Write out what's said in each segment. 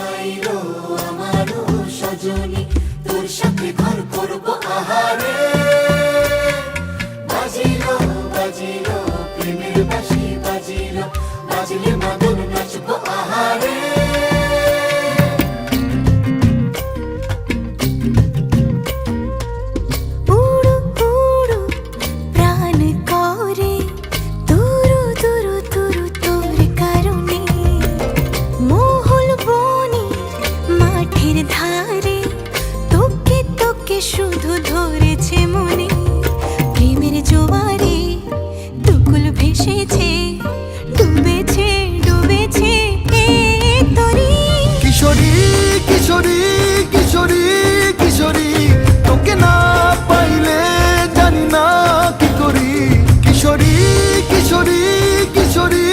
আইলো আমারও সজনী, তোর সাথে ঘর করবো আহারে। বাজিলো বাজিলো প্রেমের বাঁশি, বাজিলো বাজলে মাদল নাচবো আহারে। শুধু ধরেছে মনে প্রেমের জোয়ারে, দুকুল ভেসেছে, ডুবেছে ডুবেছে তরি। কিশোরী কিশোরী কিশোরী কিশোরী, তোকে না পাইলে জানি না কি করি। কিশোরী কিশোরী কিশোরী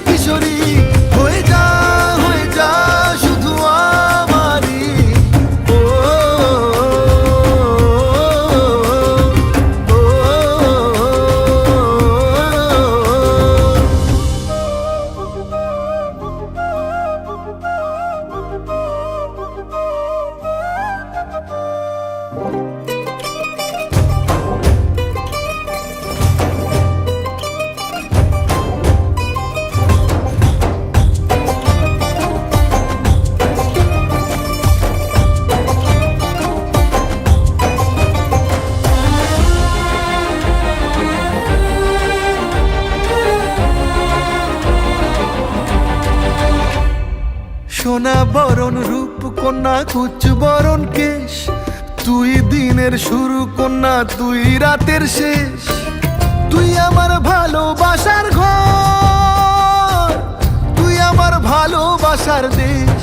কিশোরী, হয়ে যা শুধু আমারই। সোনা বরণ রূপ কন্যা, কুচ বরণ কেশ, তুই দিনের শুরু কন্যা, তুই রাতের শেষ। তুই আমার ভালোবাসার ঘর, তুই আমার ভালোবাসার দেশ।